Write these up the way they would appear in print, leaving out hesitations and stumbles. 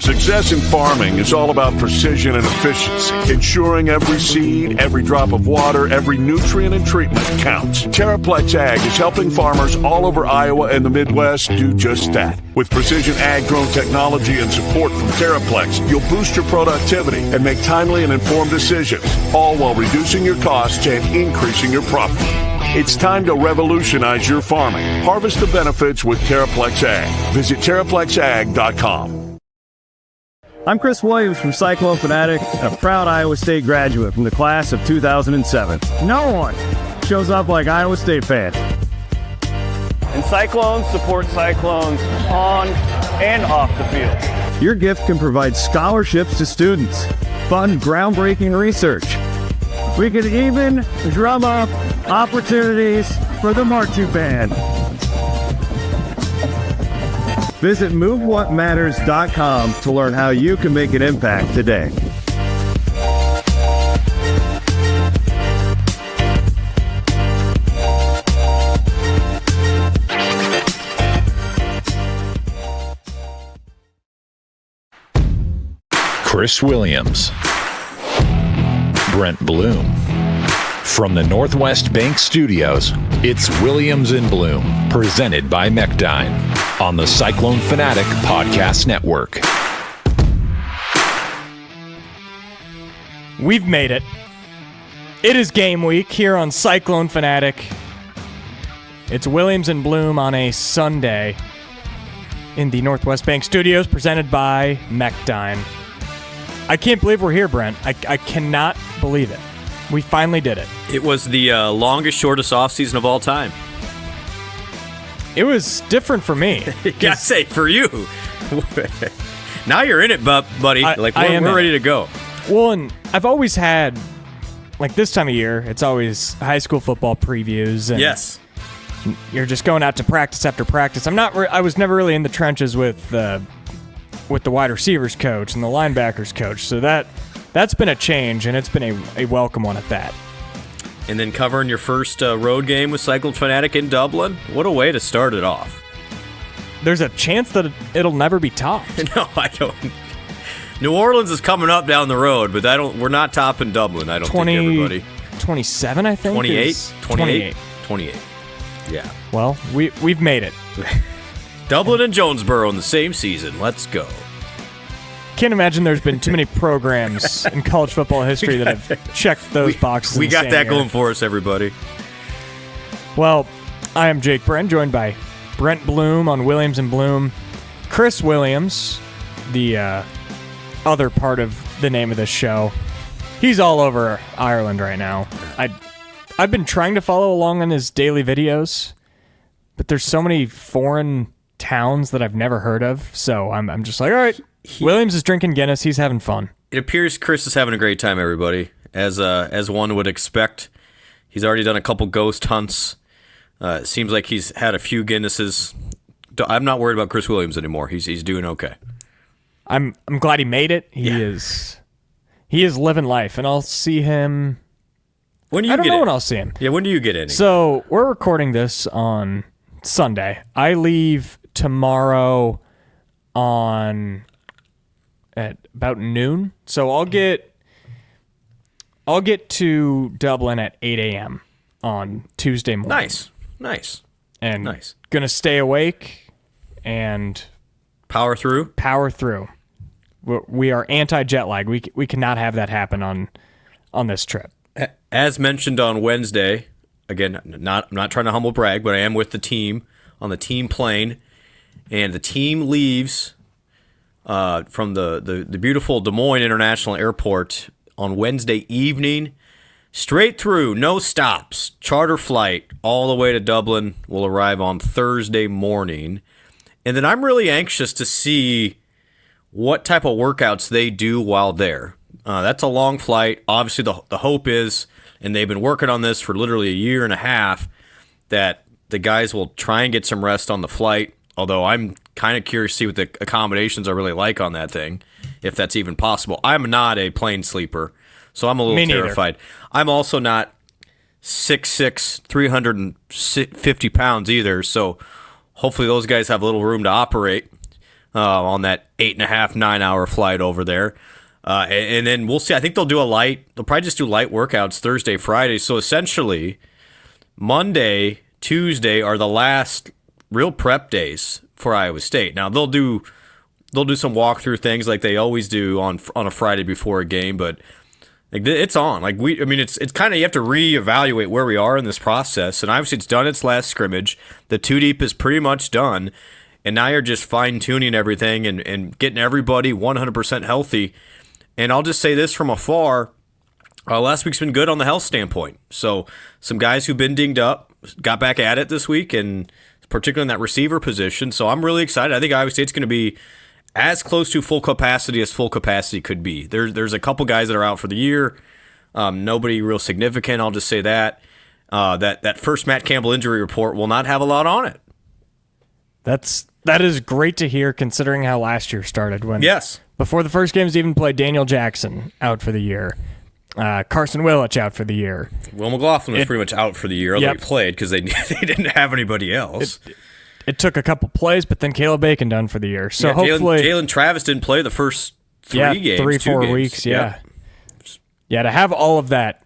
Success in farming is all about precision and efficiency, ensuring every seed, every drop of water, every nutrient and treatment counts. Terraplex Ag is helping farmers all over Iowa and the Midwest do just that. With precision ag drone technology and support from Terraplex, you'll boost your productivity and make timely and informed decisions, all while reducing your costs and increasing your profit. It's time to revolutionize your farming. Harvest the benefits with Terraplex Ag. Visit TerraplexAg.com. I'm Chris Williams from Cyclone Fanatic, a proud Iowa State graduate from the class of 2007. No one shows up like Iowa State fans. And Cyclones support Cyclones on and off the field. Your gift can provide scholarships to students, fund groundbreaking research. We could even drum up opportunities for the marching band. Visit MoveWhatMatters.com to learn how you can make an impact today. Chris Williams, Brent Blum. From the Northwest Bank Studios, it's Williams and Blum, presented by Mechdyne on the Cyclone Fanatic Podcast Network. We've made it. It is game week here on Cyclone Fanatic. It's Williams and Blum on a Sunday in the Northwest Bank Studios, presented by Mechdyne. I can't believe we're here, Brent. I cannot believe it. We finally did it. It was the longest, shortest offseason of all time. It was different for me. Gotta say, for you. Now you're in it, buddy. We're ready to go. Well, and I've always had, like this time of year, it's always high school football previews. And yes. You're just going out to practice after practice. I was never really in the trenches with the wide receivers coach and the linebackers coach. So that's been a change, and it's been a welcome one at that. And then covering your first road game with Cyclone Fanatic in Dublin. What a way to start it off. There's a chance that it'll never be topped. No, I don't. New Orleans is coming up down the road, but we're not topping Dublin, I don't think, everybody. 27, I think? 28? 28. Yeah. Well, we've made it. Dublin and Jonesboro in the same season. Let's go. Can't imagine there's been too many programs in college football history that have checked those boxes. We got that going for us, everybody. Well, I am Jake Brent, joined by Brent Blum on Williams and Blum. Chris Williams, the other part of the name of this show. He's all over Ireland right now. I've been trying to follow along on his daily videos, but there's so many foreign towns that I've never heard of, so I'm just like, all right, Williams is drinking Guinness, he's having fun. It appears Chris is having a great time, everybody, as one would expect. He's already done a couple ghost hunts. It seems like he's had a few Guinnesses. I'm not worried about Chris Williams anymore. He's doing okay. I'm glad he made it. He is living life, and I'll see him. When do you I don't get know in? when I'll see him. Yeah, when do you get in? So we're recording this on Sunday. I leave tomorrow at about noon. So I'll get to Dublin at 8 a.m. on Tuesday morning. Nice. And gonna stay awake and power through. We are anti-jet lag. We cannot have that happen on this trip. As mentioned on Wednesday, again, I'm not trying to humble brag, but I am with the team on the team plane, and the team leaves from the beautiful Des Moines International Airport on Wednesday evening, straight through, no stops, charter flight all the way to Dublin. Will arrive on Thursday morning, and then I'm really anxious to see what type of workouts they do while there. That's a long flight. Obviously, the hope is, and they've been working on this for literally a year and a half, that the guys will try and get some rest on the flight, although I'm kind of curious to see what the accommodations are really like on that thing, if that's even possible. I'm not a plane sleeper, so I'm a little terrified. I'm also not 6'6", 350 pounds either, so hopefully those guys have a little room to operate. on that 8.5, 9-hour flight over there. And then we'll see. I think they'll probably just do light workouts Thursday, Friday. So essentially, Monday, Tuesday are the last real prep days for Iowa State. Now they'll do some walkthrough things like they always do on a Friday before a game, but like it's on. It's kind of, you have to reevaluate where we are in this process. And obviously, it's done its last scrimmage. The 2 deep is pretty much done, and now you're just fine tuning everything and getting everybody 100% healthy. And I'll just say this from afar. Last week's been good on the health standpoint. So some guys who've been dinged up got back at it this week, and particularly in that receiver position. So I'm really excited. I think Iowa State's going to be as close to full capacity as full capacity could be. There's a couple guys that are out for the year. Nobody real significant. I'll just say that. That first Matt Campbell injury report will not have a lot on it. That is great to hear, considering how last year started. When yes. Before the first games even played, Daniel Jackson out for the year. Carson Willich out for the year. Will McLaughlin was pretty much out for the year, although he played because they didn't have anybody else. It took a couple plays, but then Caleb Bacon done for the year. So hopefully... Jalen Travis didn't play the first 3 games. 3-4 weeks, yeah. Yeah, to have all of that,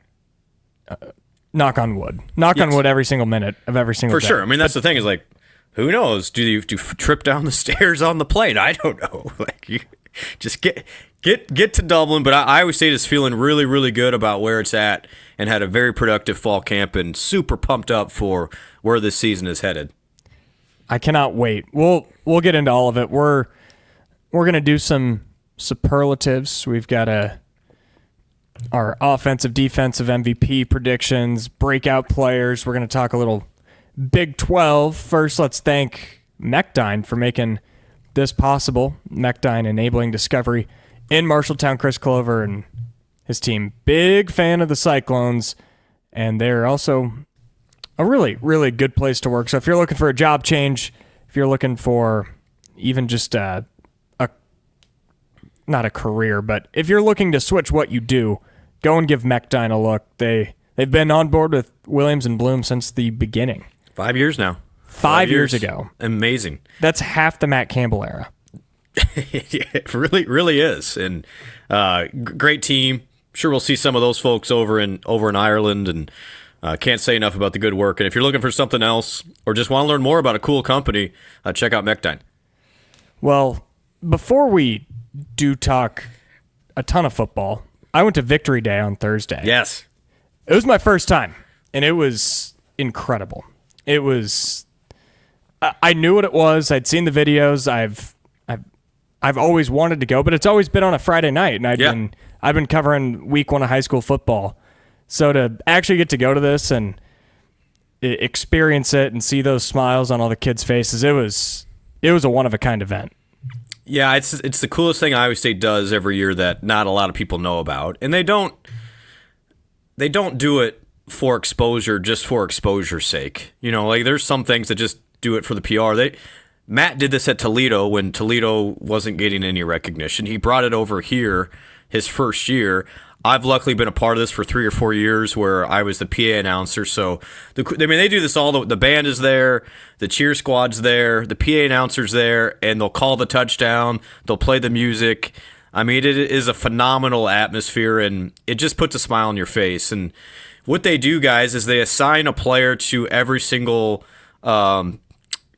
knock on wood. Knock on wood every single minute of every single day. For sure. I mean, that's the thing is like, who knows? Do you trip down the stairs on the plane? I don't know. Like, you just get to Dublin. But Iowa State is feeling really, really good about where it's at and had a very productive fall camp and super pumped up for where this season is headed. I cannot wait. We'll get into all of it. We're gonna do some superlatives. We've got our offensive, defensive MVP predictions, breakout players. We're gonna talk a little Big 12. First, let's thank Mechdyne for making this possible. Mechdyne enabling discovery in Marshalltown. Chris Clover and his team, big fan of the Cyclones, and they're also a really, really good place to work. So if you're looking for a job change, if you're looking for even just not a career, but if you're looking to switch what you do, go and give Mechdyne a look. They've been on board with Williams and Blum since the beginning. 5 years now. 5 years ago. Amazing. That's half the Matt Campbell era. It really, really is. And great team. Sure, we'll see some of those folks over in Ireland, and can't say enough about the good work. And if you're looking for something else or just want to learn more about a cool company, check out Mechdyne. Well, before we do talk a ton of football, I went to Victory Day on Thursday. Yes. It was my first time, and it was incredible. It was... I knew what it was. I'd seen the videos. I've always wanted to go, but it's always been on a Friday night, and I've been covering week 1 of high school football. So to actually get to go to this and experience it and see those smiles on all the kids' faces, it was a one-of-a-kind event. Yeah, it's the coolest thing Iowa State does every year that not a lot of people know about, and they don't do it for exposure just for exposure's sake. You know, like there's some things that just do it for the PR. Matt did this at Toledo when Toledo wasn't getting any recognition. He brought it over here his first year. I've luckily been a part of this for 3 or 4 years where I was the PA announcer. So, they do this all. The band is there, the cheer squad's there, the PA announcer's there, and they'll call the touchdown. They'll play the music. I mean, it is a phenomenal atmosphere, and it just puts a smile on your face. And what they do, guys, is they assign a player to every single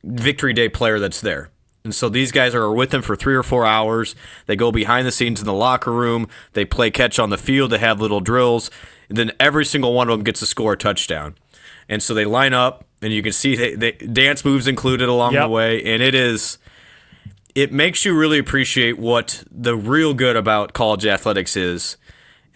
Victory Day player that's there. And so these guys are with them for 3 or 4 hours. They go behind the scenes in the locker room. They play catch on the field. They have little drills. And then every single one of them gets to score a touchdown. And so they line up, and you can see they dance moves included along the way. And it makes you really appreciate what the real good about college athletics is,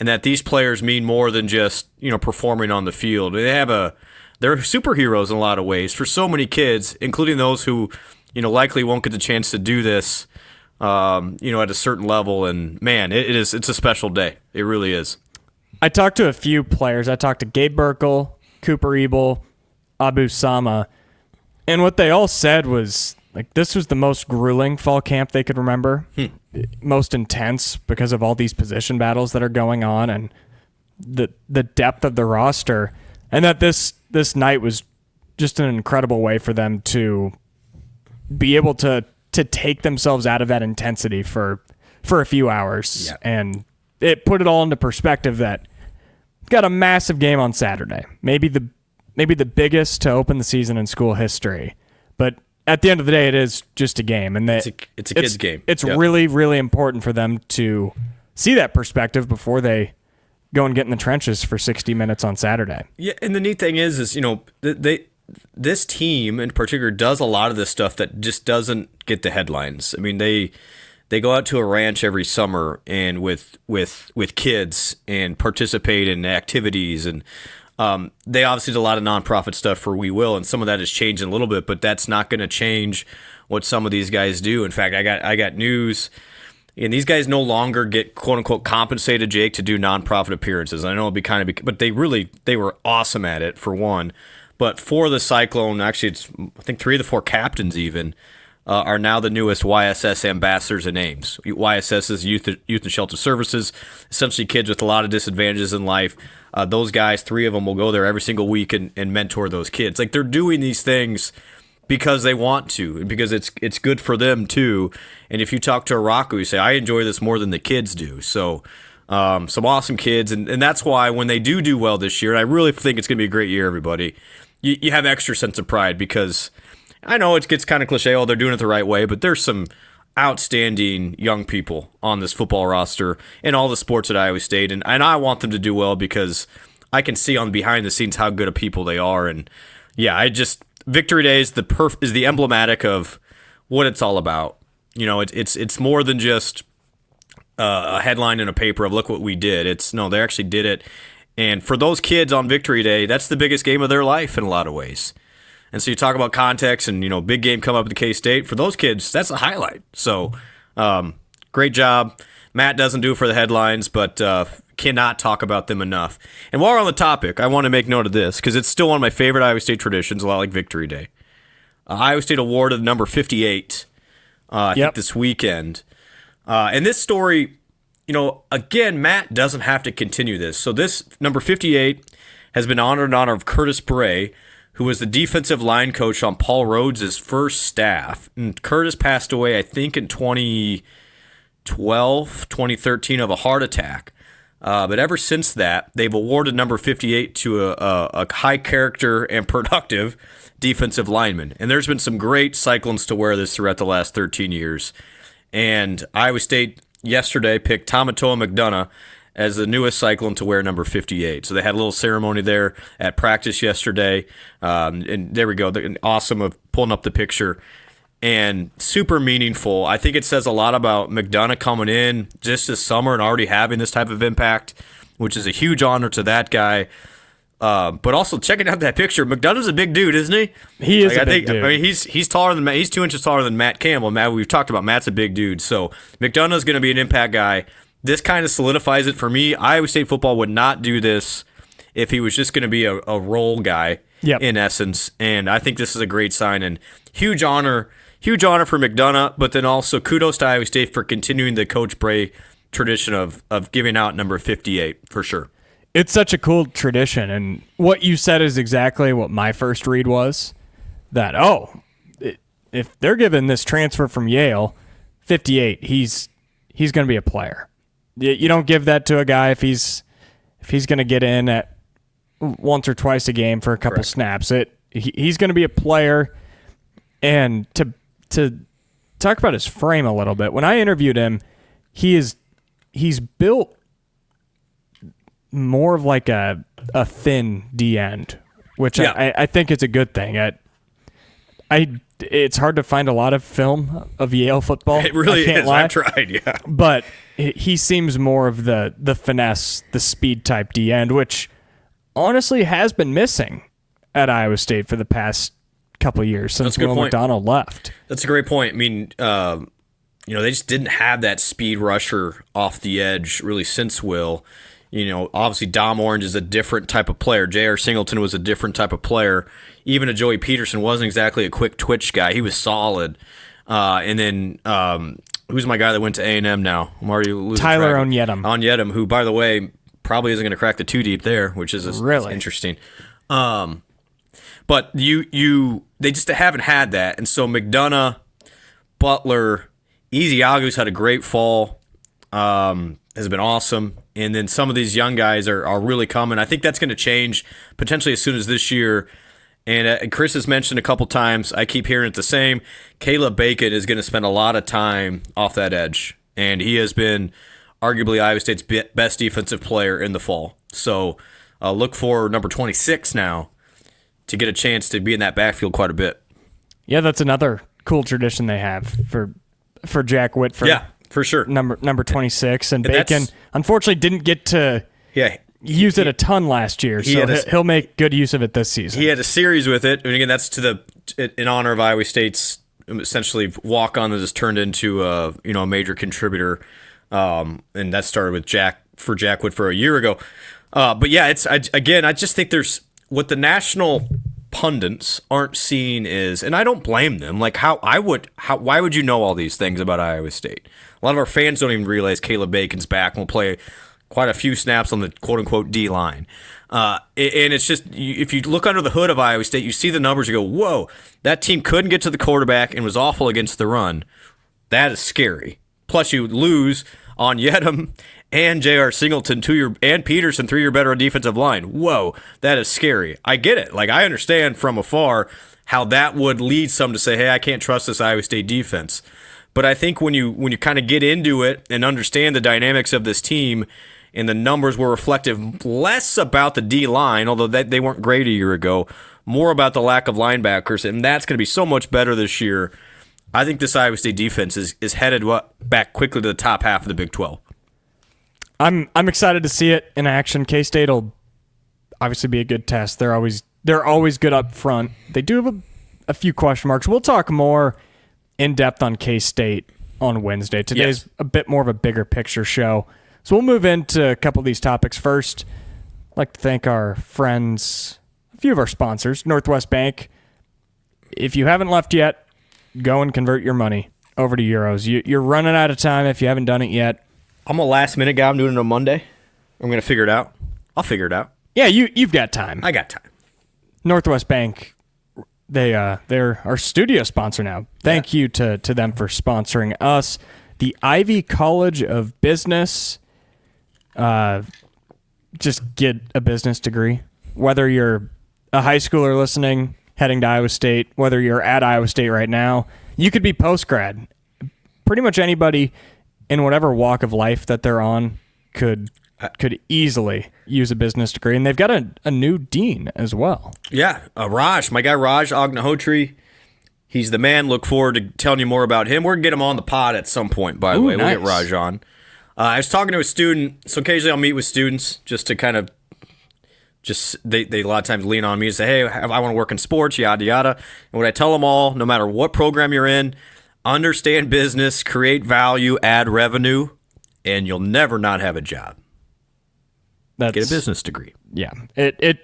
and that these players mean more than just, performing on the field. They're superheroes in a lot of ways for so many kids, including those who, likely won't get the chance to do this, at a certain level. And man, it's a special day. It really is. I talked to a few players. I talked to Gabe Burkle, Cooper Ebel, Abu Sama, and what they all said was like this was the most grueling fall camp they could remember, most intense because of all these position battles that are going on and the depth of the roster, and that this night was just an incredible way for them to be able to to take themselves out of that intensity for a few hours. Yeah. And it put it all into perspective that got a massive game on Saturday. Maybe the biggest to open the season in school history. But at the end of the day, it is just a game. And it's a kid's game. It's really, really important for them to see that perspective before they go and get in the trenches for 60 minutes on Saturday. Yeah, and the neat thing is this team in particular does a lot of this stuff that just doesn't get the headlines. I mean, they go out to a ranch every summer and with kids and participate in activities, and they obviously do a lot of nonprofit stuff for We Will, and some of that has changed a little bit, but that's not going to change what some of these guys do. In fact, I got news. And these guys no longer get "quote unquote" compensated, Jake, to do nonprofit appearances. I know it'll be but they were awesome at it, for one. But for the Cyclone, actually, it's I think 3 of the 4 captains even are now the newest YSS ambassadors and names. YSS is Youth and Shelter Services, essentially kids with a lot of disadvantages in life. Those guys, 3 of them, will go there every single week and mentor those kids. Like, they're doing these things because they want to, and because it's good for them too. And if you talk to a Rocco, you say, I enjoy this more than the kids do. So some awesome kids, and that's why when they do well this year, and I really think it's going to be a great year, everybody, you have extra sense of pride, because I know it gets kind of cliche, they're doing it the right way, but there's some outstanding young people on this football roster in all the sports at Iowa State, and I want them to do well because I can see on behind the scenes how good of people they are. And yeah, Victory Day is the emblematic of what it's all about. You know, it's more than just a headline in a paper of look what we did. They actually did it. And for those kids on Victory Day, that's the biggest game of their life in a lot of ways. And so you talk about context and, big game come up at the K-State. For those kids, that's a highlight. So great job. Matt doesn't do it for the headlines, but cannot talk about them enough. And while we're on the topic, I want to make note of this because it's still one of my favorite Iowa State traditions, a lot like Victory Day. Iowa State awarded number 58 I think this weekend. And this story, again, Matt doesn't have to continue this. So this number 58 has been honored in honor of Curtis Bray, who was the defensive line coach on Paul Rhodes' first staff. And Curtis passed away, I think, in 2013 of a heart attack. But ever since that, they've awarded number 58 to a high character and productive defensive lineman. And there's been some great Cyclones to wear this throughout the last 13 years. And Iowa State yesterday picked Tamatoa McDonough as the newest Cyclone to wear number 58. So they had a little ceremony there at practice yesterday. And there we go. Awesome of pulling up the picture. And super meaningful. I think it says a lot about McDonough coming in just this summer and already having this type of impact, which is a huge honor to that guy. But also checking out that picture, McDonough's a big dude, isn't he? He is a big dude. I mean, he's taller than he's 2 inches taller than Matt Campbell. We've talked about Matt's a big dude, so McDonough's going to be an impact guy. This kind of solidifies it for me. Iowa State football would not do this if he was just going to be a role guy in essence. And I think this is a great sign and huge honor for McDonough. But then also kudos to Iowa State for continuing the Coach Bray tradition of giving out number 58 for sure. It's such a cool tradition, and what you said is exactly what my first read was, that, if they're giving this transfer from Yale 58, he's going to be a player. You don't give that to a guy if he's going to get in at once or twice a game for a couple snaps. He's going to be a player, and to talk about his frame a little bit, when I interviewed him, he's built more of like a thin D end, which I think is a good thing. It's hard to find a lot of film of Yale football. It really is. Lie. I've tried, yeah. But he seems more of the finesse, the speed type D end, which honestly has been missing at Iowa State for the past couple of years since Will McDonald left. That's a great point. I mean, they just didn't have that speed rusher off the edge really since Will. Obviously Dom Orange is a different type of player. J.R. Singleton was a different type of player. Even a Joey Peterson wasn't exactly a quick twitch guy. He was solid. And then who's my guy that went to A&M now? I'm already losing Tyler track. Onyedem, who, by the way, probably isn't going to crack the 2 deep there, which is really interesting. But they just haven't had that. And so McDonough Butler, Easy had a great fall, has been awesome. And then some of these young guys are really coming. I think that's going to change potentially as soon as this year. And Chris has mentioned a couple times, I keep hearing it the same, Caleb Bacon is going to spend a lot of time off that edge. And he has been arguably Iowa State's best defensive player in the fall. So look for number 26 now to get a chance to be in that backfield quite a bit. Yeah, that's another cool tradition they have for Jack Whitford. Yeah, for sure. Number 26. And Bacon, unfortunately, didn't get to use it a ton last year, so he'll make good use of it this season. He had a series with it, and again, that's in honor of Iowa State's essentially walk-on that has turned into a major contributor, and that started with Jack Whitford a year ago. But yeah, I just think there's what the national pundits aren't seeing is, and I don't blame them. Like why would you know all these things about Iowa State? A lot of our fans don't even realize Caleb Bacon's back and will play quite a few snaps on the quote-unquote D-line. And it's just, if you look under the hood of Iowa State, you see the numbers, you go, whoa, that team couldn't get to the quarterback and was awful against the run. That is scary. Plus, you lose on Yedem and J.R. Singleton and Peterson, 3-year better on defensive line. Whoa, that is scary. I get it. Like, I understand from afar how that would lead some to say, hey, I can't trust this Iowa State defense. But I think when you kind of get into it and understand the dynamics of this team, and the numbers were reflective less about the D-line, although they weren't great a year ago, more about the lack of linebackers, and that's going to be so much better this year. I think this Iowa State defense is headed back quickly to the top half of the Big 12. I'm excited to see it in action. K-State will obviously be a good test. They're always good up front. They do have a few question marks. We'll talk more in depth on K-State on Wednesday. Today's a bit more of a bigger picture show. So we'll move into a couple of these topics first. I'd like to thank our friends, a few of our sponsors, Northwest Bank. If you haven't left yet, go and convert your money over to euros. You're running out of time if you haven't done it yet. I'm a last-minute guy. I'm doing it on Monday. I'm going to figure it out. I'll figure it out. Yeah, you've got time. I got time. Northwest Bank, they're our studio sponsor now. Thank you to them for sponsoring us. The Ivy College of Business. Just get a business degree. Whether you're a high schooler listening, heading to Iowa State, whether you're at Iowa State right now, you could be post-grad. Pretty much anybody in whatever walk of life that they're on could easily use a business degree. And they've got a new dean as well. Yeah, Raj, my guy Raj Agnihotri. He's the man. Look forward to telling you more about him. We're going to get him on the pod at some point, by the way. Nice. We'll get Raj on. I was talking to a student, so occasionally I'll meet with students just to kind of they a lot of times lean on me and say, hey, I want to work in sports, yada, yada. And what I tell them all, no matter what program you're in, understand business, create value, add revenue, and you'll never not have a job. Get a business degree. Yeah. It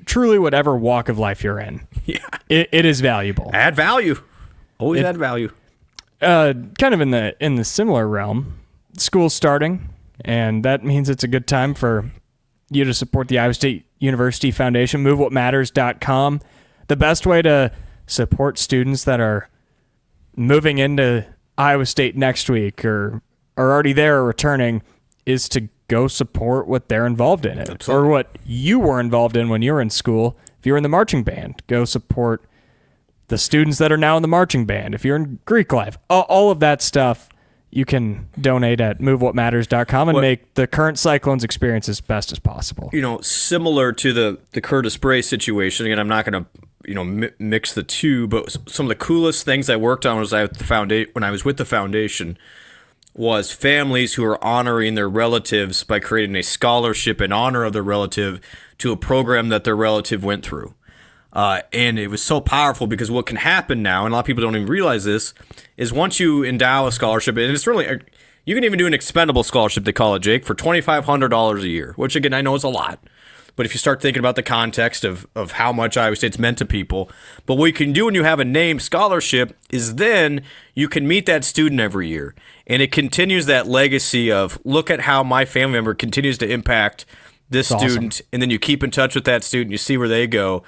truly, whatever walk of life you're in, it is valuable. Add value. Always add value. Kind of in the similar realm, school's starting, and that means it's a good time for you to support the Iowa State University Foundation. MoveWhatMatters.com. The best way to support students that are moving into Iowa State next week or are already there or returning is to go support what they're involved in, or what you were involved in when you were in school. If you're in the marching band, go support the students that are now in the marching band. If you're in Greek life, all of that stuff, you can donate at MoveWhatMatters.com and make the current Cyclones experience as best as possible. Similar to the Curtis Bray situation, again, I'm not going to mix the two, but some of the coolest things I worked on when I was with the foundation was families who are honoring their relatives by creating a scholarship in honor of their relative to a program that their relative went through. And it was so powerful because what can happen now, and a lot of people don't even realize this, is once you endow a scholarship, and it's really, you can even do an expendable scholarship, they call it, Jake, for $2,500 a year, which again, I know is a lot. But if you start thinking about the context of how much Iowa State's meant to people, but what you can do when you have a named scholarship is then you can meet that student every year. And it continues that legacy of, look at how my family member continues to impact this student, and then you keep in touch with that student, you see where they go.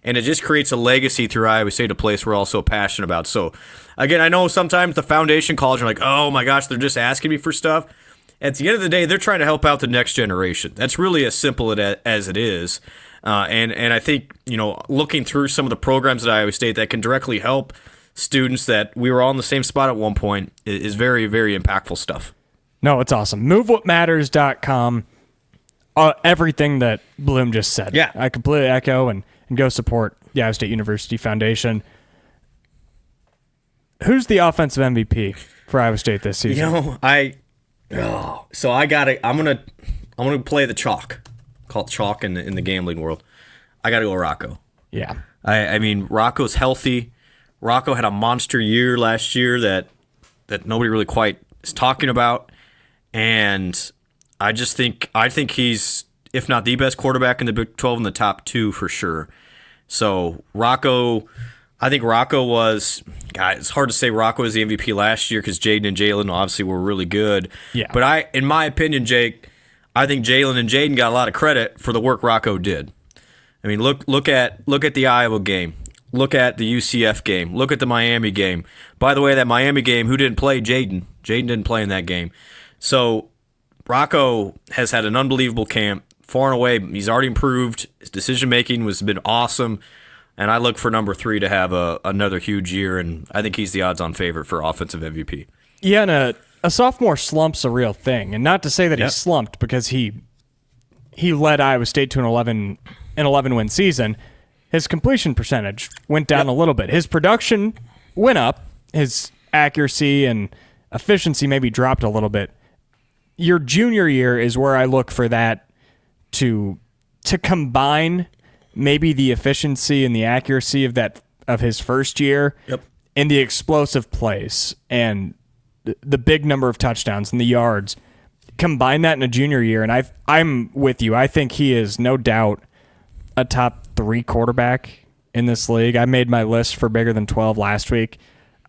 and it just creates a legacy through Iowa State, a place we're all so passionate about. So, again, I know sometimes the foundation calls are like, oh my gosh, they're just asking me for stuff. At the end of the day, they're trying to help out the next generation. That's really as simple as it is. And I think, looking through some of the programs at Iowa State that can directly help students that we were all in the same spot at one point is very, very impactful stuff. No, it's awesome. MoveWhatMatters.com. Everything that Bloom just said. Yeah. I completely echo and go support the Iowa State University Foundation. Who's the offensive MVP for Iowa State this season? I'm gonna play the chalk. Call it chalk in the gambling world. I gotta go Rocco. Yeah. I mean, Rocco's healthy. Rocco had a monster year last year that nobody really quite is talking about. And I think he's, if not the best quarterback in the Big 12, in the top 2 for sure. So I think Rocco was, God, it's hard to say Rocco was the MVP last year because Jaden and Jalen obviously were really good. Yeah. But in my opinion, Jake, I think Jalen and Jaden got a lot of credit for the work Rocco did. I mean, look at the Iowa game. Look at the UCF game. Look at the Miami game. By the way, that Miami game, who didn't play? Jaden. Jaden didn't play in that game. So Rocco has had an unbelievable camp. Far and away, he's already improved. His decision-making has been awesome. And I look for number 3 to have another huge year, and I think he's the odds-on favorite for offensive MVP. Yeah, and a sophomore slump's a real thing. And not to say that he slumped, because he led Iowa State to an 11-win season. His completion percentage went down a little bit. His production went up. His accuracy and efficiency maybe dropped a little bit. Your junior year is where I look for that to combine maybe the efficiency and the accuracy of his first year and the explosive plays and the big number of touchdowns and the yards. Combine that in a junior year, and I'm with you. I think he is no doubt a top 3 quarterback in this league. I made my list for bigger than 12 last week.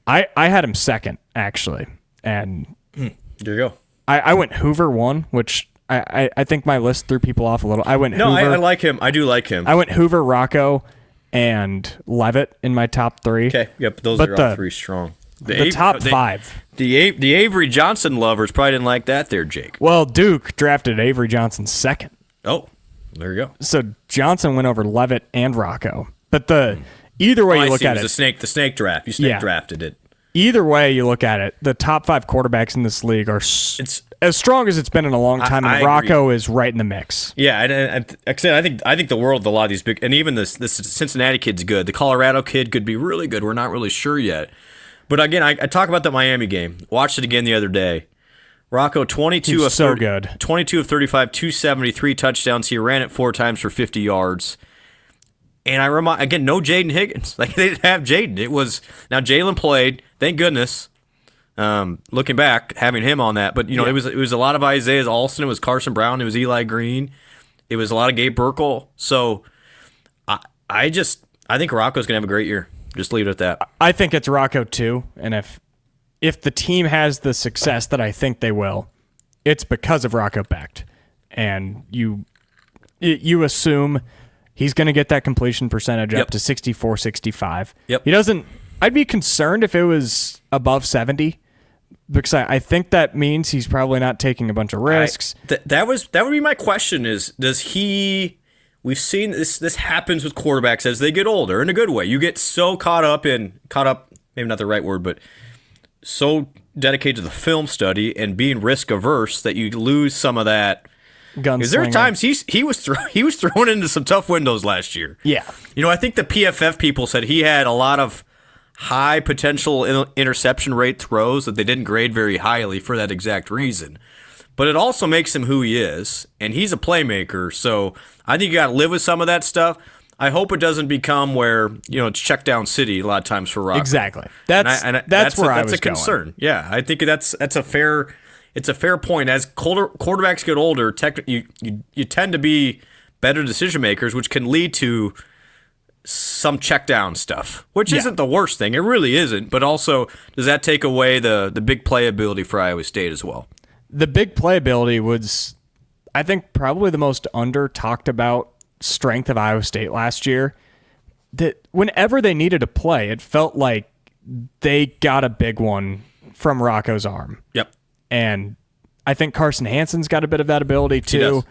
I had him second, actually. And there you go. I went Hoover 1, which I think my list threw people off a little. Hoover. I like him. I do like him. I went Hoover, Rocco, and Levitt in my top 3. Okay, yep, those are all 3 strong. The top 5. The Avery Johnson lovers probably didn't like that there, Jake. Well, Duke drafted Avery Johnson second. Oh, there you go. So Johnson went over Levitt and Rocco. But either way you look at it. The snake draft. You snake drafted it. Either way you look at it, the top 5 quarterbacks in this league are as strong as it's been in a long time, and Rocco is right in the mix. Yeah, and like I said, I think the world of a lot of these big, and even this Cincinnati kid's good. The Colorado kid could be really good. We're not really sure yet. But again, I talk about the Miami game. Watched it again the other day. Rocco, 22 of 35, 273 touchdowns. He ran it 4 times for 50 yards. And I remind, again, no Jaden Higgins. Like, they didn't have Jaden. Now Jalen played, thank goodness. Looking back, having him on that. But, it was a lot of Isaiah Alston. It was Carson Brown. It was Eli Green. It was a lot of Gabe Burkle. So I think Rocco's going to have a great year. Just leave it at that. I think it's Rocco too. And if the team has the success that I think they will, it's because of Rocco Becht. And you assume he's going to get that completion percentage up to 64, 65. Yep. He doesn't. I'd be concerned if it was above 70, because I think that means he's probably not taking a bunch of risks. That would be my question: does he? We've seen this happens with quarterbacks as they get older in a good way. You get so caught up, maybe not the right word, but so dedicated to the film study and being risk averse that you lose some of that. Because there are times he was thrown into some tough windows last year. Yeah. I think the PFF people said he had a lot of high potential interception rate throws that they didn't grade very highly for that exact reason. But it also makes him who he is, and he's a playmaker. So I think you got to live with some of that stuff. I hope it doesn't become where it's check down city a lot of times for Rocco. Exactly. That's where I was a concern. Going. Yeah, I think that's a fair. It's a fair point. As quarterbacks get older, you tend to be better decision makers, which can lead to some check down stuff, which isn't the worst thing. It really isn't. But also, does that take away the big playability for Iowa State as well? The big playability was, I think, probably the most under talked about strength of Iowa State last year. whenever they needed a play, it felt like they got a big one from Rocco's arm. Yep. And I think Carson Hansen's got a bit of that ability too.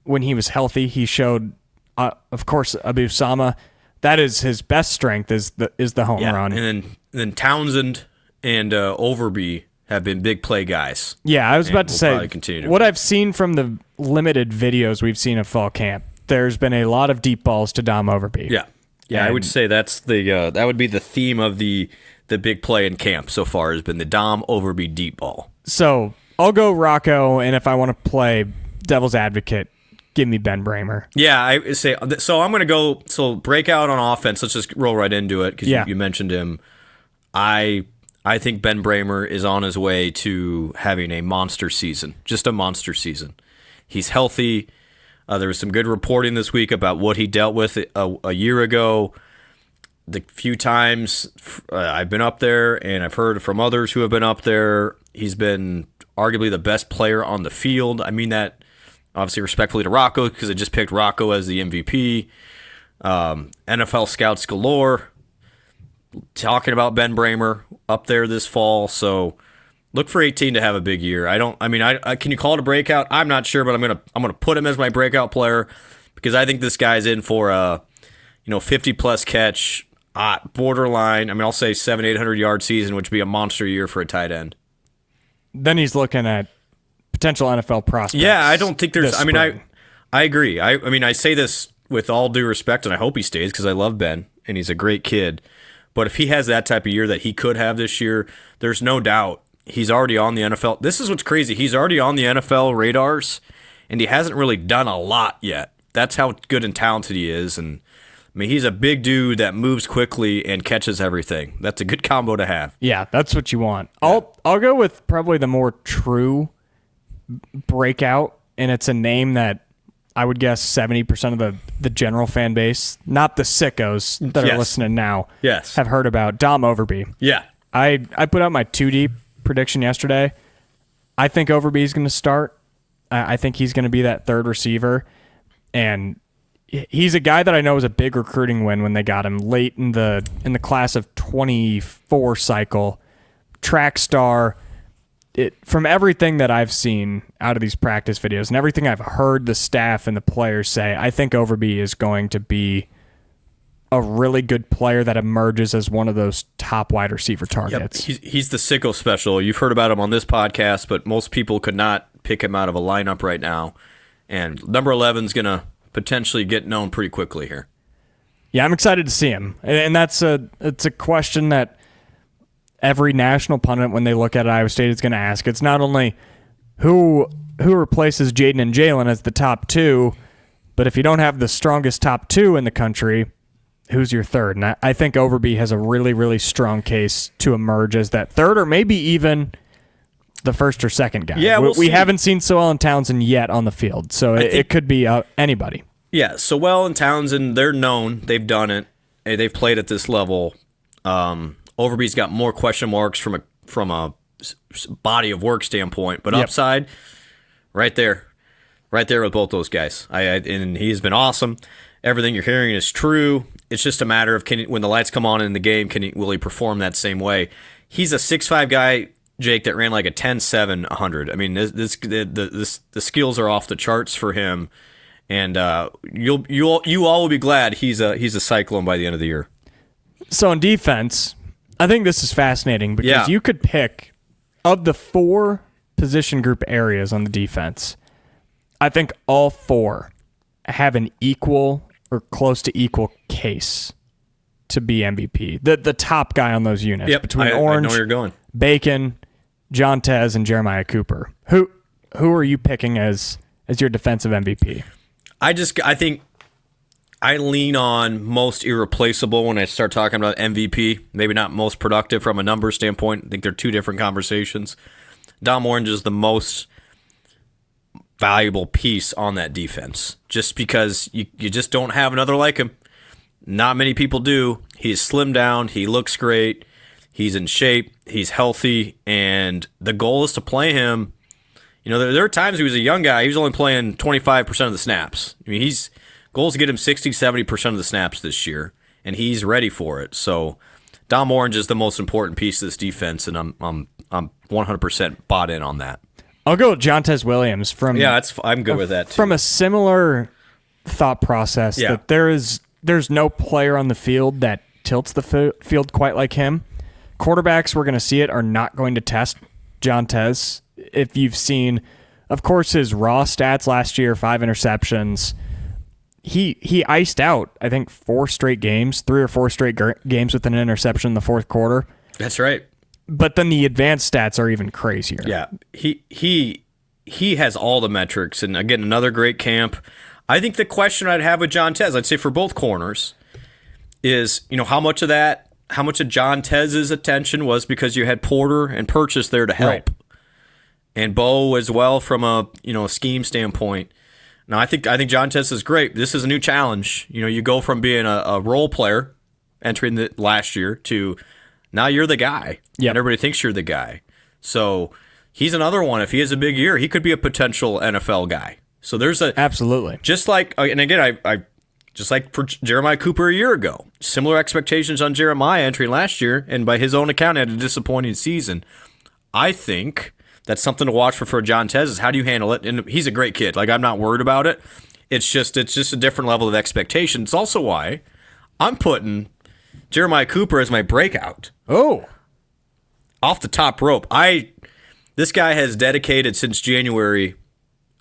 When he was healthy, he showed, of course, Abu Sama. That is his best strength is the home run. And then Townsend and Overby have been big play guys. Yeah, I was about to say, what I've seen from the limited videos we've seen of fall camp, there's been a lot of deep balls to Dom Overby. Yeah, and I would say that's that would be the theme of the big play in camp so far has been the Dom Overby deep ball. So I'll go Rocco, and if I want to play devil's advocate, give me Ben Bramer. Yeah, I say so. I'm going to go. So breakout on offense. Let's just roll right into it because you mentioned him. I think Ben Bramer is on his way to having a monster season, just a monster season. He's healthy. There was some good reporting this week about what he dealt with a year ago. The few times I've been up there and I've heard from others who have been up there, he's been arguably the best player on the field. I mean that obviously respectfully to Rocco because I just picked Rocco as the MVP. NFL scouts galore talking about Ben Bramer up there this fall. So look for 18 to have a big year. I can you call it a breakout? I'm not sure, but I'm gonna put him as my breakout player because I think this guy's in for a 50 plus catch, borderline. I mean, I'll say 700-800 yard season, which would be a monster year for a tight end. Then he's looking at potential NFL prospects. Yeah, I don't think there's. I agree. I say this with all due respect, and I hope he stays because I love Ben and he's a great kid. But if he has that type of year that he could have this year, there's no doubt he's already on the NFL. This is what's crazy. He's already on the NFL radars, and he hasn't really done a lot yet. That's how good and talented he is. And I mean, he's a big dude that moves quickly and catches everything. That's a good combo to have. Yeah, that's what you want. Yeah. I'll go with probably the more true breakout, and it's a name that I would guess 70% of the general fan base, not the sickos that are listening now, have heard about Dom Overby. Yeah. I put out my 2D prediction yesterday. I think Overby is going to start. I think he's going to be that third receiver, and he's a guy that I know was a big recruiting win when they got him late in the class of 24 cycle. Track star. From everything that I've seen out of these practice videos and everything I've heard the staff and the players say, I think Overby is going to be a really good player that emerges as one of those top wide receiver targets. Yep. He's the sicko special. You've heard about him on this podcast, but most people could not pick him out of a lineup right now. And number 11 is going to potentially get known pretty quickly here. Yeah, I'm excited to see him. And it's a question that every national pundit, when they look at Iowa State, is going to ask. It's not only who replaces Jaden and Jalen as the top two, but if you don't have the strongest top two in the country, who's your third? And I think Overby has a really, really strong case to emerge as that third, or maybe even the first or second guy. Yeah, we haven't seen Sowell and Townsend yet on the field, so it could be anybody. Yeah, Sowell and Townsend, they're known. They've done it. They've played at this level. Overby's got more question marks from a body of work standpoint, but upside, right there with both those guys. And he's been awesome. Everything you're hearing is true. It's just a matter of when the lights come on in the game, will he perform that same way? He's a 6'5" guy, Jake, that ran like a 10.7 100. I mean, the skills are off the charts for him, and you all will be glad he's a Cyclone by the end of the year. So on defense, I think this is fascinating because you could pick, of the 4 position group areas on the defense, I think all 4 have an equal or close to equal case to be MVP. The top guy on those units between Orange, I know where you're going. Bacon, John Tez, and Jeremiah Cooper. Who are you picking as your defensive MVP? I think I lean on most irreplaceable when I start talking about MVP. Maybe not most productive from a number standpoint. I think they're two different conversations. Dom Orange is the most valuable piece on that defense, just because you just don't have another like him. Not many people do. He's slimmed down. He looks great. He's in shape. He's healthy. And the goal is to play him. You know, there are times he was a young guy. He was only playing 25% of the snaps. I mean, goal is to get him 60, 70% of the snaps this year and he's ready for it. So Dom Orange is the most important piece of this defense, and I'm 100% bought in on that. I'll go with Jontez Williams from. Yeah, I'm good with that too. From a similar thought process that there's no player on the field that tilts the field quite like him. Quarterbacks, we're going to see it, are not going to test Jontez. If you've seen, of course, his raw stats last year, 5 interceptions. He iced out, I think, 3 or 4 straight games with an interception in the fourth quarter. That's right. But then the advanced stats are even crazier. Yeah, he has all the metrics, and again, another great camp. I think the question I'd have with Jontez, I'd say for both corners, is how much of Jontez's attention was because you had Porter and Purchase there to help, right, and Bo as well from a scheme standpoint. Now I think Jontez is great. This is a new challenge. You go from being a role player entering the last year to now you're the guy. Yep. And everybody thinks you're the guy. So he's another one. If he has a big year, he could be a potential NFL guy. So there's absolutely, just like, and again, I just like for Jeremiah Cooper a year ago, similar expectations on Jeremiah entering last year, and by his own account, had a disappointing season. I think that's something to watch for Jontez is how do you handle it? And he's a great kid. Like, I'm not worried about it. It's just a different level of expectation. It's also why I'm putting Jeremiah Cooper as my breakout. Oh, off the top rope. This guy has dedicated since January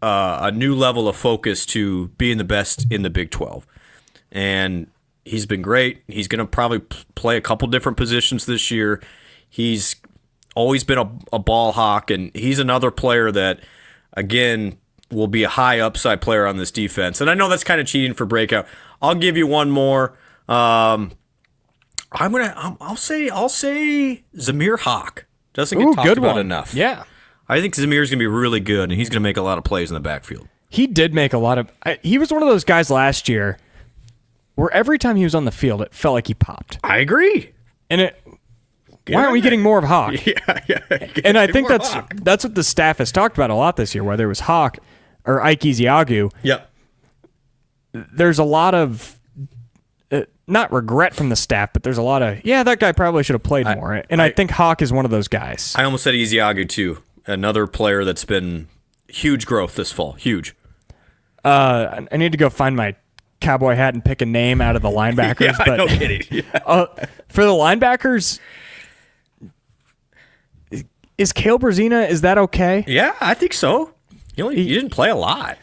a new level of focus to being the best in the Big 12. And he's been great. He's going to probably play a couple different positions this year. He's always been a ball hawk, and he's another player that, again, will be a high upside player on this defense. And I know that's kind of cheating for breakout. I'll give you one more. I'll say Zamir Hawk. Doesn't get talked about enough. Yeah. I think Zamir's going to be really good, and he's going to make a lot of plays in the backfield. He did make a lot of... He was one of those guys last year where every time he was on the field, it felt like he popped. I agree. And why aren't we getting more of Hawk? Yeah. And I think that's what the staff has talked about a lot this year, whether it was Hawk or Ike Ezeagu. Yep. There's a lot of... not regret from the staff, but there's a lot of, that guy probably should have played more. And I think Hawk is one of those guys. I almost said Ezeagu, too. Another player that's been huge growth this fall. Huge. I need to go find my cowboy hat and pick a name out of the linebackers. But no kidding. For the linebackers, is Cale Brazina, is that okay? Yeah, I think so. He didn't play a lot.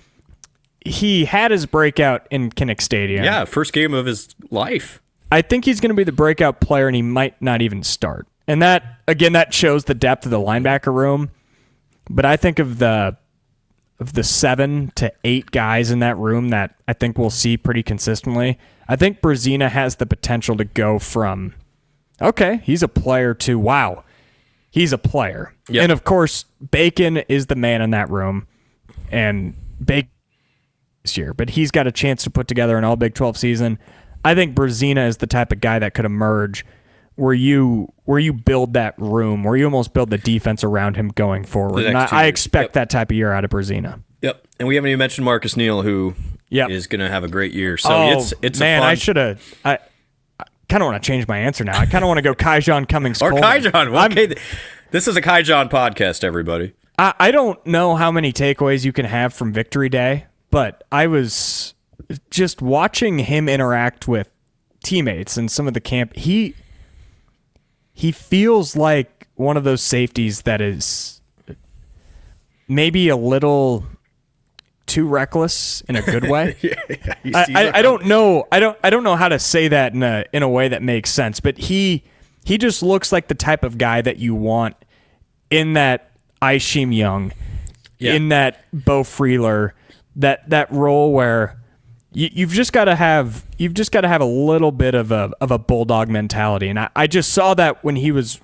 He had his breakout in Kinnick Stadium. Yeah, first game of his life. I think he's going to be the breakout player, and he might not even start. And that shows the depth of the linebacker room. But I think of the 7 to 8 guys in that room that I think we'll see pretty consistently, I think Brazina has the potential to go from, okay, he's a player, to, wow, he's a player. Yep. And, of course, Bacon is the man in that room. And Bacon this year, but he's got a chance to put together an all Big 12 season. I think Brazina is the type of guy that could emerge where you build that room, where you almost build the defense around him going forward. And I expect that type of year out of Brazina. Yep. And we haven't even mentioned Marcus Neal, who is going to have a great year. So it's man, a fun... I should have. I kind of want to change my answer now. I kind of want to go Kaijon Cummings or Coleman. Kaijon. Well, okay, this is a Kaijon podcast, everybody. I don't know how many takeaways you can have from Victory Day, but I was just watching him interact with teammates and some of the camp. He feels like one of those safeties that is maybe a little too reckless in a good way. I don't know. I don't know how to say that in a way that makes sense. But he just looks like the type of guy that you want in that Aisheem Young, in that Bo Freeler, that role where you've just got to have a little bit of a bulldog mentality. And I just saw that when he was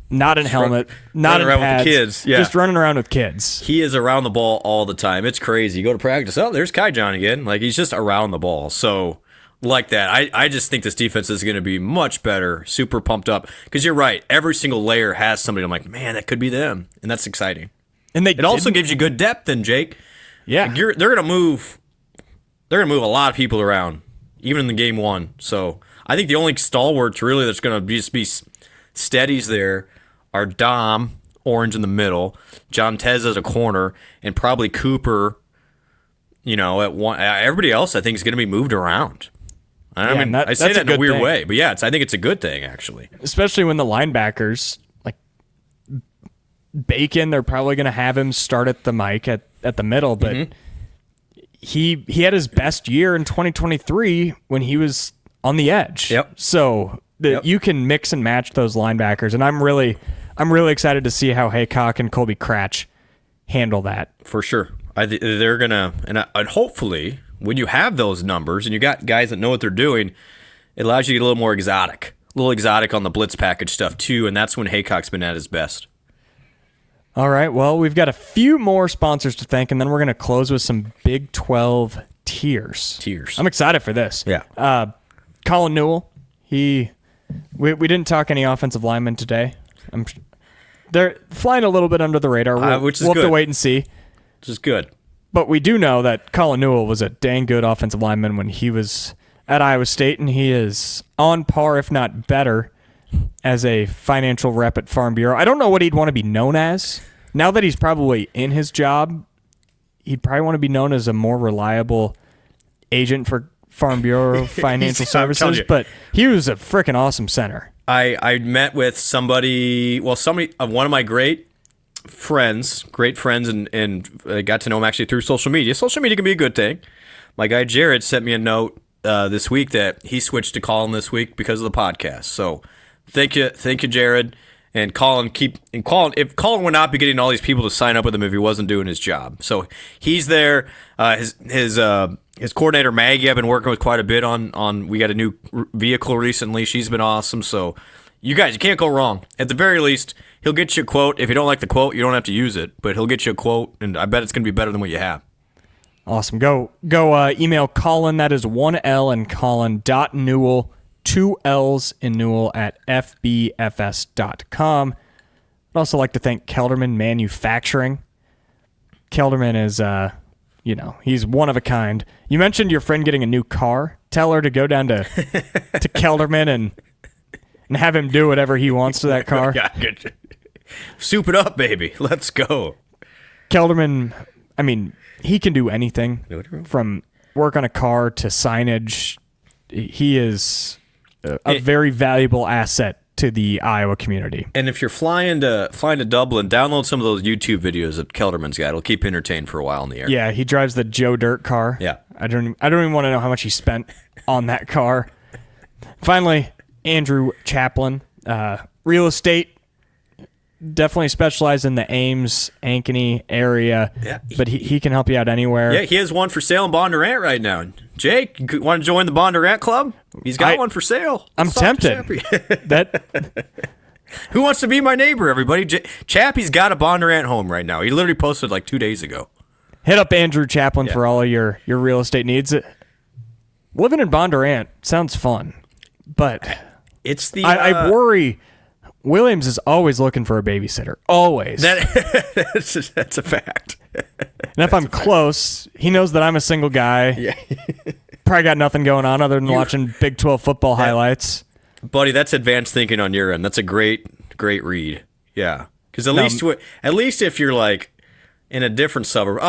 not in helmet, not in pads, with kids, just running around with kids. He is around the ball all the time. It's crazy. You go to practice, there's Kaijon again. Like, he's just around the ball. So, like that, I just think this defense is going to be much better. Super pumped up. Because you're right. Every single layer has somebody. I'm like, man, that could be them. And that's exciting. And it also gives you good depth then, Jake. Yeah. Like, they're going to move a lot of people around, even in the game one. So I think the only stalwarts really that's going to just be steadies there are Dom, Orange in the middle, John Tez as a corner, and probably Cooper. At one. Everybody else I think is going to be moved around. I say that in a weird way, but I think it's a good thing actually. Especially when the linebackers like Bacon, they're probably going to have him start at the mic at the middle, but he had his best year in 2023 when he was on the edge. Yep. So you can mix and match those linebackers, and I'm really excited to see how Haycock and Colby Cratch handle that. For sure. They're gonna, and hopefully when you have those numbers and you got guys that know what they're doing, it allows you to get a little more exotic, on the blitz package stuff too, and that's when Haycock's been at his best. All right, well, we've got a few more sponsors to thank, and then we're going to close with some Big 12 tiers. I'm excited for this. Yeah. Colin Newell, we didn't talk any offensive linemen today. They're flying a little bit under the radar. Which is we'll good. have to wait and see. Which is good. But we do know that Colin Newell was a dang good offensive lineman when he was at Iowa State, and he is on par, if not better, as a financial rep at Farm Bureau. I don't know what he'd want to be known as. Now that he's probably in his job, he'd probably want to be known as a more reliable agent for Farm Bureau Financial Services, but he was a freaking awesome center. I met with somebody one of my great friends, and I got to know him actually through social media. Social media can be a good thing. My guy Jared sent me a note this week that he switched to Colin this week because of the podcast. So thank you, Jared. And Colin, if Colin would not be getting all these people to sign up with him if he wasn't doing his job. So he's there. His coordinator Maggie, I've been working with quite a bit on. We got a new vehicle recently. She's been awesome. So you guys, you can't go wrong. At the very least, he'll get you a quote. If you don't like the quote, you don't have to use it, but he'll get you a quote, and I bet it's going to be better than what you have. Awesome. Go email Colin. That is 1L and Colin.Newell, 2 L's in Newell at fbfs.com. I'd also like to thank Kelderman Manufacturing. Kelderman is, he's one of a kind. You mentioned your friend getting a new car. Tell her to go down to Kelderman and have him do whatever he wants to that car. Yeah, good. Soup it up, baby. Let's go. Kelderman, he can do anything from work on a car to signage. He is a very valuable asset to the Iowa community. And if you're flying to Dublin, download some of those YouTube videos that Kelderman's got. It'll keep you entertained for a while in the air. Yeah, he drives the Joe Dirt car. Yeah. I don't even want to know how much he spent on that car. Finally, Andrew Chaplin, real estate, definitely specialized in the Ames, Ankeny area, but he can help you out anywhere. Yeah, he has one for sale in Bondurant right now. Jake, you want to join the Bondurant club? He's got one for sale. I'm tempted. Who wants to be my neighbor, everybody? Chappie's got a Bondurant home right now. He literally posted like 2 days ago. Hit up Andrew Chaplin for all of your real estate needs. Living in Bondurant sounds fun, but I worry. Williams is always looking for a babysitter. Always. That's a fact. And if I'm close, he knows that I'm a single guy. Yeah. Probably got nothing going on other than watching Big 12 football highlights. Buddy, that's advanced thinking on your end. That's a great read. Yeah. Because at least if you're like in a different suburb,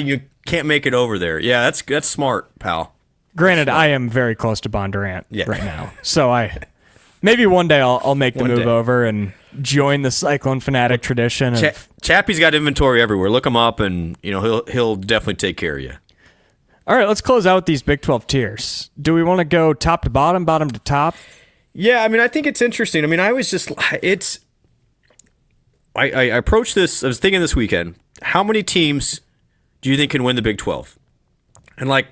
you can't make it over there. Yeah, that's smart, pal. Granted, I am very close to Bondurant right now. So maybe one day I'll make the move over and join the Cyclone fanatic tradition. Chappie's got inventory everywhere. Look him up, and he'll definitely take care of you. All right, let's close out with these Big 12 tiers. Do we want to go top to bottom, bottom to top? Yeah, I think it's interesting. I approached this. I was thinking this weekend. How many teams do you think can win the Big 12? And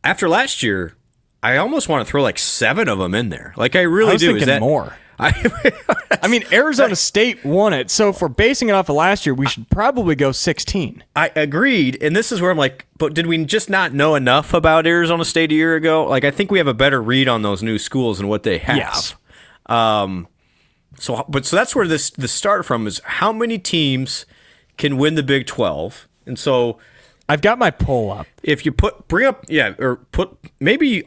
after last year, I almost want to throw 7 of them in there. I really do. Thinking Is that more? Arizona State won it, so if we're basing it off of last year, we should probably go 16. I agreed, and this is where I'm like, but did we just not know enough about Arizona State a year ago? I think we have a better read on those new schools and what they have. Yes. So that's where this started from, is how many teams can win the Big 12, and so I've got my poll up. If you put maybe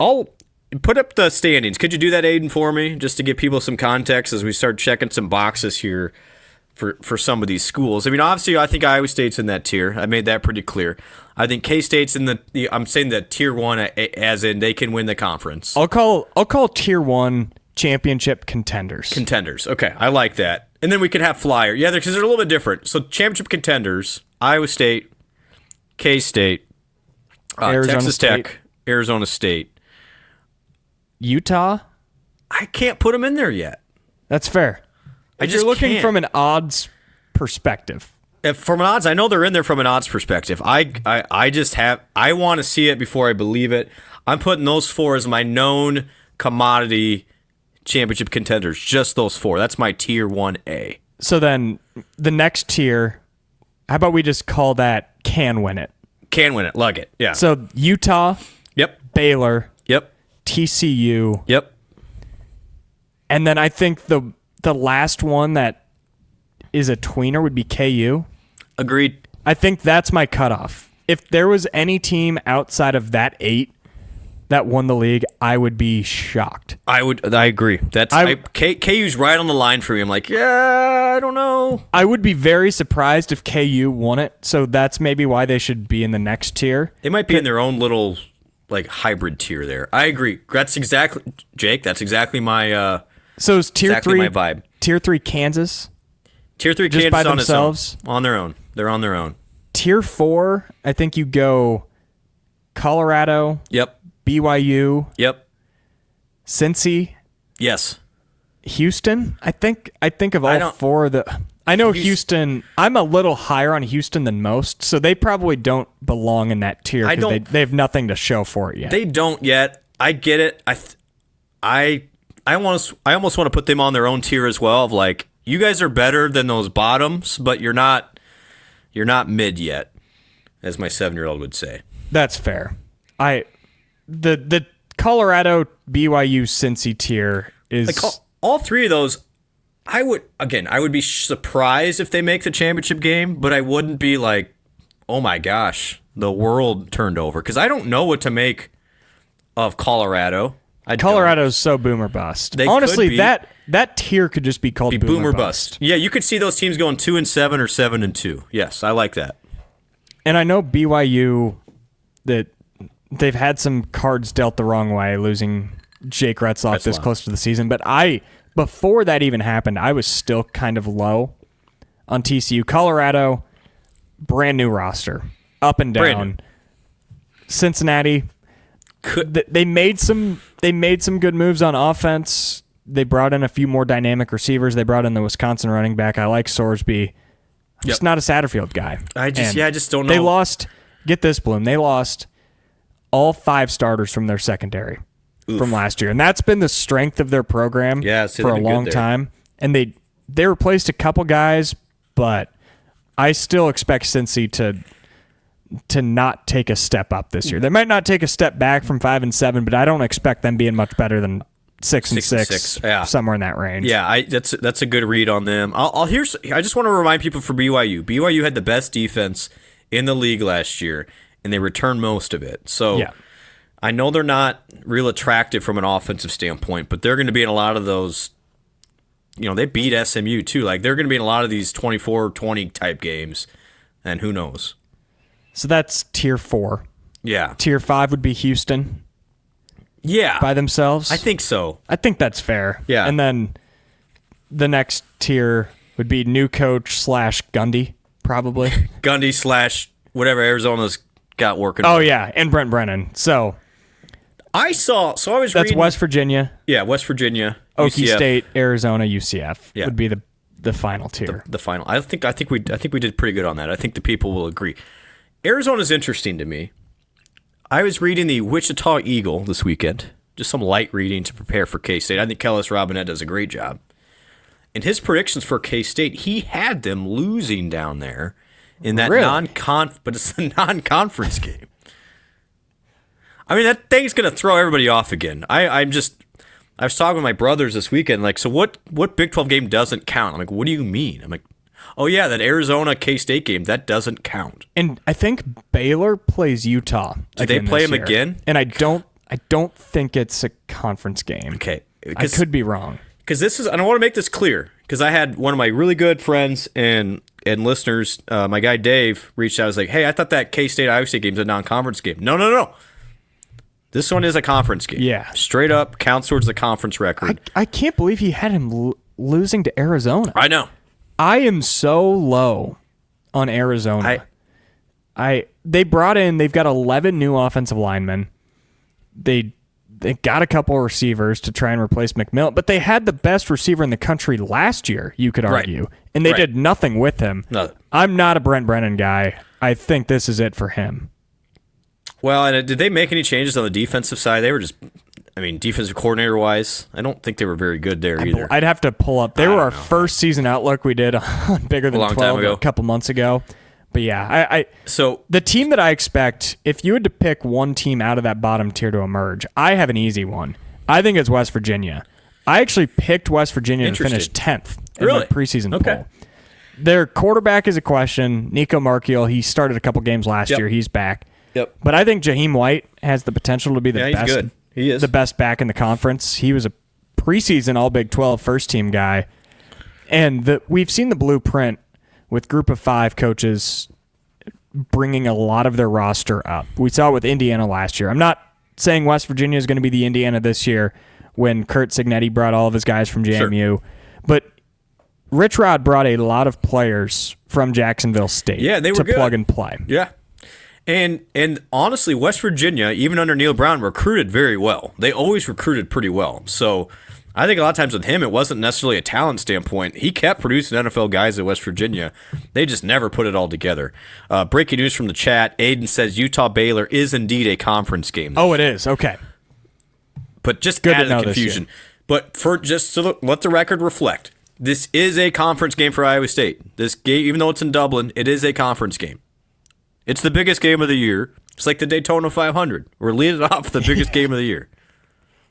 put up the standings. Could you do that, Aiden, for me, just to give people some context as we start checking some boxes here for some of these schools? I mean, obviously, I think Iowa State's in that tier. I made that pretty clear. I think K-State's in I'm saying the tier 1 as in they can win the conference. I'll call tier 1 championship contenders. Contenders. Okay, I like that. And then we can have flyer. Yeah, because they're a little bit different. So championship contenders, Iowa State, K-State, Texas State. Tech, Arizona State. Utah? I can't put them in there yet. That's fair. You're looking can't. from an odds perspective. From an odds, I know they're in there from an odds perspective. I want to see it before I believe it. I'm putting those 4 as my known commodity championship contenders. Just those 4. That's my tier 1A. So then the next tier, how about we just call that can win it? Can win it. Lug it. Yeah. So Utah, Yep. Baylor, Yep. TCU. Yep. And then I think the last one that is a tweener would be KU. Agreed. I think that's my cutoff. If there was any team outside of that 8 that won the league, I would be shocked. I agree. KU's right on the line for me. I'm like, yeah, I don't know. I would be very surprised if KU won it, so that's maybe why they should be in the next tier. They might be in their own little like hybrid tier there. I agree. That's exactly Jake. That's exactly my. So is tier exactly 3 my vibe. Tier 3 Kansas. Tier 3 Just Kansas by on themselves? its own. On their own. They're on their own. Tier 4, I think you go Colorado. Yep. BYU. Yep. Cincy. Yes. Houston. I think of all 4 of the. I know Houston. I'm a little higher on Houston than most, so they probably don't belong in that tier because they have nothing to show for it yet. They don't yet. I get it. I almost want to put them on their own tier as well. Of like, you guys are better than those bottoms, but you're not mid yet, as my 7-year-old would say. That's fair. The Colorado BYU Cincy tier is like all 3 of those. I would be surprised if they make the championship game, but I wouldn't be like, oh my gosh, the world turned over, because I don't know what to make of Colorado. Colorado's so boomer bust. They honestly, could be. that tier could just be called boomer bust. Yeah, you could see those teams going 2-7 or 7-2. Yes, I like that. And I know BYU that they've had some cards dealt the wrong way, losing Jake Retzloff this close to the season. But before that even happened, I was still kind of low on TCU. Colorado, brand new roster, up and down. Cincinnati, they made some good moves on offense. They brought in a few more dynamic receivers. They brought in the Wisconsin running back. I like Sorsby. Just not a Satterfield guy. I just don't know. They lost. Get this, Bloom. They lost all 5 starters from their secondary from last year, and that's been the strength of their program for a long time. And they replaced a couple guys, but I still expect Cincy to not take a step up this year. They might not take a step back from 5-7, but I don't expect them being much better than 6-6, somewhere in that range. Yeah, that's a good read on them. I just want to remind people for BYU. BYU had the best defense in the league last year, and they returned most of it. So I know they're not real attractive from an offensive standpoint, but they're going to be in a lot of those. They beat SMU too. Like, they're going to be in a lot of these 24-20 type games, and who knows. So that's tier 4. Yeah. Tier 5 would be Houston. Yeah. By themselves? I think so. I think that's fair. Yeah. And then the next tier would be new coach / Gundy, probably. Gundy / whatever Arizona's got working. Oh, yeah. And Brent Brennan. So I was that's reading. West Virginia. Yeah, West Virginia. Okie UCF. State, Arizona, UCF would be the final tier. The final. I think we did pretty good on that. I think the people will agree. Arizona's interesting to me. I was reading the Wichita Eagle this weekend, just some light reading to prepare for K-State. I think Kellis Robinette does a great job. And his predictions for K-State, he had them losing down there in that but it's a non-conference game. I mean, that thing's going to throw everybody off again. I was talking with my brothers this weekend, like, so what Big 12 game doesn't count? I'm like, what do you mean? I'm like, oh yeah, that Arizona K-State game, that doesn't count. And I think Baylor plays Utah. Do they play them again? And I don't I don't think it's a conference game. Okay. I could be wrong. Because I don't want to make this clear, because I had one of my really good friends and listeners, my guy Dave, reached out. I was like, hey, I thought that K-State Iowa State game was a non-conference game. No. This one is a conference game. Yeah. Straight up counts towards the conference record. I can't believe he had him losing to Arizona. I know. I am so low on Arizona. They've got 11 new offensive linemen. They got a couple receivers to try and replace McMillan, but they had the best receiver in the country last year, you could argue, and they did nothing with him. No. I'm not a Brent Brennan guy. I think this is it for him. Well, and did they make any changes on the defensive side? They were just, defensive coordinator-wise, I don't think they were very good there either. I'd have to pull up. They were our first season outlook we did on Bigger Than 12 a couple months ago. But yeah, so the team that I expect, if you had to pick one team out of that bottom tier to emerge, I have an easy one. I think it's West Virginia. I actually picked West Virginia to finish 10th in the preseason poll. Their quarterback is a question. Nico Markiel, he started a couple games last year. He's back. Yep. But I think Jaheim White has the potential to be the best. He's good. He is the best back in the conference. He was a preseason All Big 12 first team guy, and we've seen the blueprint with Group of 5 coaches bringing a lot of their roster up. We saw it with Indiana last year. I'm not saying West Virginia is going to be the Indiana this year when Kurt Cignetti brought all of his guys from JMU, but Rich Rod brought a lot of players from Jacksonville State they were to plug and play. Yeah. And honestly, West Virginia, even under Neil Brown, recruited very well. They always recruited pretty well. So I think a lot of times with him, it wasn't necessarily a talent standpoint. He kept producing NFL guys at West Virginia. They just never put it all together. Breaking news from the chat. Aiden says Utah-Baylor is indeed a conference game. Oh, it is. Okay. But just added confusion. But let the record reflect, this is a conference game for Iowa State. This game, even though it's in Dublin, it is a conference game. It's the biggest game of the year. It's like the Daytona 500. We're leading off the biggest game of the year.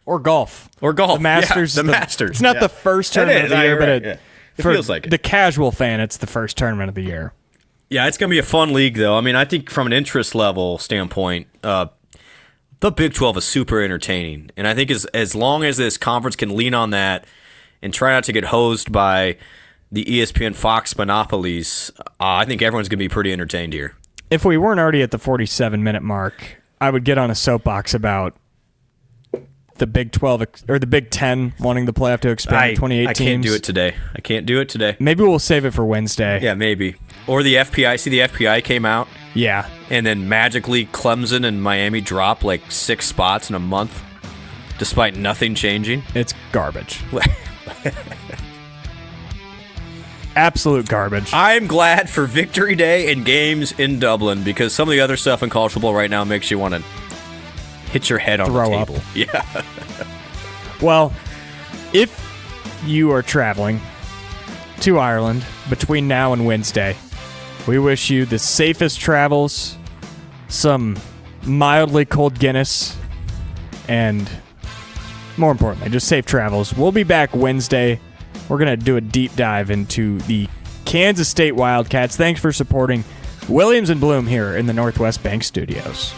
Or golf. The Masters. Yeah, the Masters. It's not the first tournament of the year, but it feels like it. The casual fan, it's the first tournament of the year. Yeah, it's going to be a fun league, though. I think from an interest level standpoint, the Big 12 is super entertaining. And I think as long as this conference can lean on that and try not to get hosed by the ESPN Fox monopolies, I think everyone's going to be pretty entertained here. If we weren't already at the 47-minute mark, I would get on a soapbox about the Big 12 or the Big 10 wanting the playoff to expand to 28 teams. I can't do it today. Maybe we'll save it for Wednesday. Yeah, maybe. Or the FPI. See, the FPI came out. Yeah. And then magically Clemson and Miami dropped like 6 spots in a month, despite nothing changing. It's garbage. Absolute garbage. I'm glad for Victory Day and games in Dublin, because some of the other stuff in college football right now makes you want to hit your head on the table. Up. Yeah. Well, if you are traveling to Ireland between now and Wednesday, we wish you the safest travels, some mildly cold Guinness, and more importantly, just safe travels. We'll be back Wednesday. We're going to do a deep dive into the Kansas State Wildcats. Thanks for supporting Williams and Blum here in the Northwest Bank Studios.